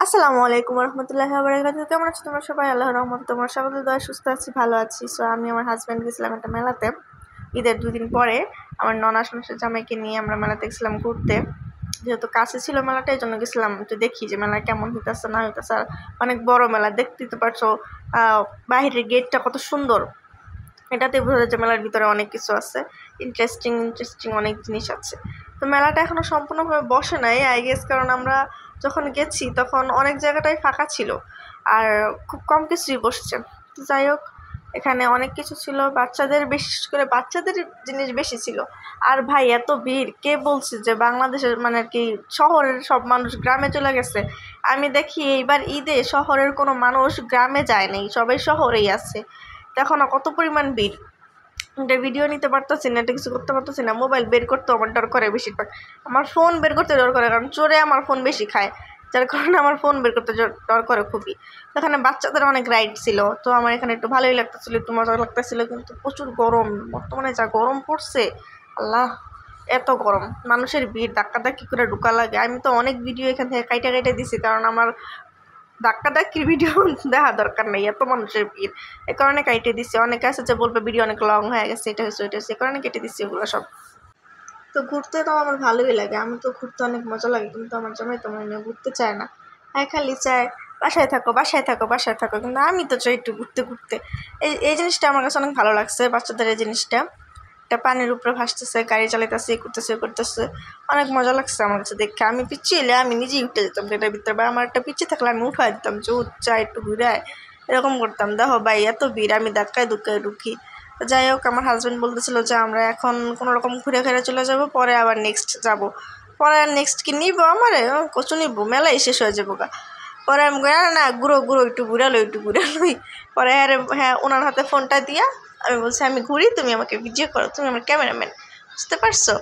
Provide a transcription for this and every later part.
আসসালামু আলাইকুম রহমতুল্লাহি ওয়া বারাকাতুহু। কেমন আছো তোমরা সবাই? আল্লাহর রহমতে তোমার সকলের দোয়ায় সুস্থ আছি, ভালো আছি। সো আমি আমার হাজব্যান্ড গেছিলাম একটা মেলাতে ঈদের 2 দিন পরে। আমার ননা শ্বশুর জামাইকে নিয়ে আমরা মেলাতে গেছিলাম ঘুরতে। যেহেতু কাছে ছিল মেলাটা, এই জন্য গেছিলাম একটু দেখি যে মেলা কেমন হইতেছে না হইতেছে। আর অনেক বড় মেলা, দেখতেই তো পারছো বাহিরের গেটটা কত সুন্দর। এটাতে বোঝা যায় যে মেলার ভিতরে অনেক কিছু আছে, ইন্টারেস্টিং অনেক জিনিস আছে। তো মেলাটা এখনো সম্পূর্ণভাবে বসে নাই আই গেস, কারণ আমরা যখন গেছি তখন অনেক জায়গাটাই ফাঁকা ছিল আর খুব কম কিছুই বসছে। তো যাই হোক, এখানে অনেক কিছু ছিল, বাচ্চাদের বিশেষ করে বাচ্চাদের জিনিস বেশি ছিল। আর ভাই এত ভিড়, কে বলছে যে বাংলাদেশের মানে আর কি শহরের সব মানুষ গ্রামে চলে গেছে? আমি দেখি এইবার ঈদে শহরের কোনো মানুষ গ্রামে যায় নাই, সবাই শহরেই আছে। দেখো না কত পরিমাণ ভিড়। এটা ভিডিও নিতে পারতেছি না, এটা কিছু করতে পারতেছি না। মোবাইল বের করতে আমার ডর করে বেশিরভাগ, আমার ফোন বের করতে ডর করে, কারণ চোরে আমার ফোন বেশি খায়, যার কারণে আমার ফোন বের করতে ডর করে খুবই। এখানে বাচ্চাদের অনেক রাইড ছিল, তো আমার এখানে একটু ভালোই লাগতেছিল, একটু মজা লাগতেছিল। কিন্তু প্রচুর গরম, বর্তমানে যা গরম পড়ছে, আল্লাহ এত গরম, মানুষের ভিড়, ধাক্কি করে ঢুকা লাগে। আমি তো অনেক ভিডিও এখান থেকে কাইটা দিছি, কারণ আমার ধাক্কির ভিডিও দেখা দরকার নেই, এত মানুষের ভিড়, এ কারণে কেটে দিচ্ছি। অনেকে আছে যে বলবে ভিডিও অনেক লং হয়ে গেছে, এটা হচ্ছে ওইটা হচ্ছে, এ কারণে কেটে দিচ্ছি ওগুলো সব। তো ঘুরতে তো আমার ভালোই লাগে, আমি তো ঘুরতে অনেক মজা লাগে, কিন্তু আমার জামাই তো মনে ঘুরতে চায় না। হ্যাঁ, খালি চায় বাসায় থাকো বাসায় থাকো বাসায় থাকো, কিন্তু আমি তো চাই একটু ঘুরতে ঘুরতে। এই জিনিসটা আমার কাছে অনেক ভালো লাগছে, বাচ্চাদের এই জিনিসটা। একটা পানির উপরে ভাসতেছে, গাড়ি চালাইতেছে, করতেছে, অনেক মজা লাগছে আমার কাছে দেখে। আমি পিচ্ছি এলে আমি নিজেই উঠে যেতাম এটার ভিতরে, বা আমার একটা পিচ্ছি থাকলে আমি উঠাই দিতাম যে উচ্চা একটু ঘুরায়, এরকম করতাম। দেখো ভাই এত ভিড়, আমি ধাক্কায় ঢুকি। যাই হোক, আমার হাজব্যান্ড বলতেছিল যে আমরা এখন কোনো রকম ঘুরে চলে যাব, পরে আবার নেক্সট যাব। পরে আর নেক্সট কি নিবো আমার কচু নিবো, মেলাই শেষ হয়ে যাবো গা। পরে আমি না ঘুরো একটু ঘুরালোই। পরে হ্যাঁ ওনার হাতে ফোনটা দিয়া আমি বলছি আমি ঘুরি, তুমি আমাকে ভিডিও করো, তুমি আমার ক্যামেরাম্যান, বুঝতে পারছো?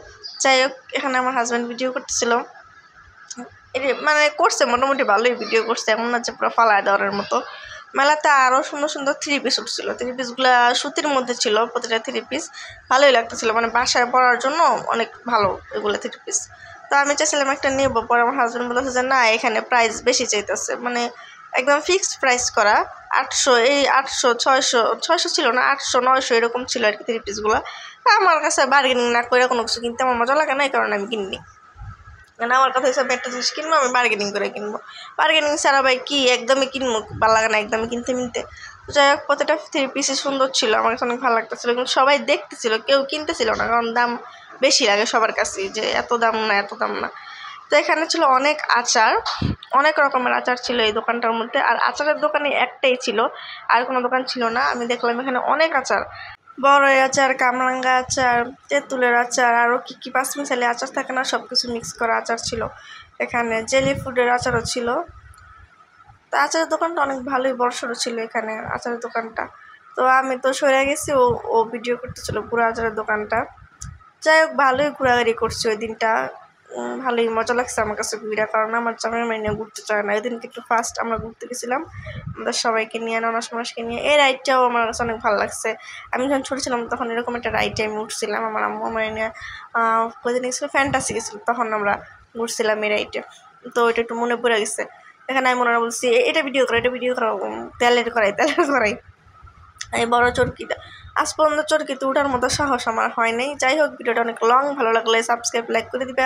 যাই হোক, এখানে আমার হাজব্যান্ড ভিডিও করতেছিল, মানে করছে মোটামুটি ভালোই ভিডিও করছে, এমন না যে পুরো ফালায় দেওয়ার মতো। মেলাতে আরও সুন্দর সুন্দর 3 পিস উঠছিল, 3 পিসগুলো সুতির মধ্যে ছিল, প্রতিটা 3 পিস ভালোই লাগতেছিল, মানে বাসায় পরার জন্য অনেক ভালো এগুলো 3 পিস। তো আমি চাইছিলাম একটা নেবো, পরে আমার হাজব্যান্ড বলেছে যে না, এখানে প্রাইস বেশি চাইতেছে, মানে একদম ফিক্সড প্রাইস করা 800, এই 800 600 ছিল না, 800 900 এরকম ছিল আর কি 3 পিসগুলো। আমার কাছে বার্গেনিং না করে কোনো কিছু কিনতে আমার মজা লাগে না, এই কারণে আমি কিনিনি। মানে আমার কথা হিসাবে একটা জিনিস কিনবো, আমি বার্গেনিং করে কিনবো, বার্গেনিং ছাড়া ভাই কি একদমই কিনবো, ভালো লাগে না একদমই কিনতে। যাই হোক, প্রত্যেকটা 3 পিসই সুন্দর ছিল, আমার কাছে অনেক ভালো লাগতেছিল, কিন্তু সবাই দেখতেছিল, কেউ কিনতেছিল না, কারণ দাম বেশি লাগে সবার কাছেই, যে এত দাম না। তো এখানে ছিল অনেক আচার, অনেক রকমের আচার ছিল এই দোকানটার মধ্যে। আর আচারের দোকানে একটাই ছিল, আর কোনো দোকান ছিল না। আমি দেখলাম এখানে অনেক আচার, বড়ই আচার, কামরাঙ্গা আচার, তেঁতুলের আচার, আরও কী পাঁচমিশালি আচার থাকে না, সব কিছু মিক্স করা আচার ছিল। এখানে জেলি ফুডের আচারও ছিল। তো আচারের দোকানটা অনেক ভালোই বড়সড় ছিল এখানে আচারের দোকানটা। তো আমি তো সরে গেছি, ও ভিডিও করতেছিল পুরো আচারের দোকানটা। যাই হোক, ভালোই ঘোরাঘুরি করছি ওই দিনটা, ভালোই মজা লাগছে আমার কাছে ঘুরে, কারণ আমার জামাই নিয়ে ঘুরতে চায় না। ওই দিনকে একটু ফার্স্ট আমরা ঘুরতে গেছিলাম আমাদের সবাইকে নিয়ে, ননাস মনাসকে নিয়ে। এই রাইডটাও আমার কাছে অনেক ভালো লাগছে। আমি যখন ছোটো ছিলাম তখন এরকম একটা রাইডে আমি উঠছিলাম, আমার আম্মু আমার নিয়ে কোথায় গেছিলো, ফ্যান্টাসি গেছিলো, তখন আমরা ঘুরছিলাম এই রাইডে। তো ওইটা একটু মনে পড়ে গেছে। এখানে আমি মনে বলছি এটা ভিডিও করো, তেলের করাই এই বড় চরকিটা। আজ পর্যন্ত চরকিতে ওঠার মতো সাহস আমার হয় নাই। যাই হোক, ভিডিওটা অনেক লং, ভালো লাগলে সাবস্ক্রাইব লাইক করে দিবে।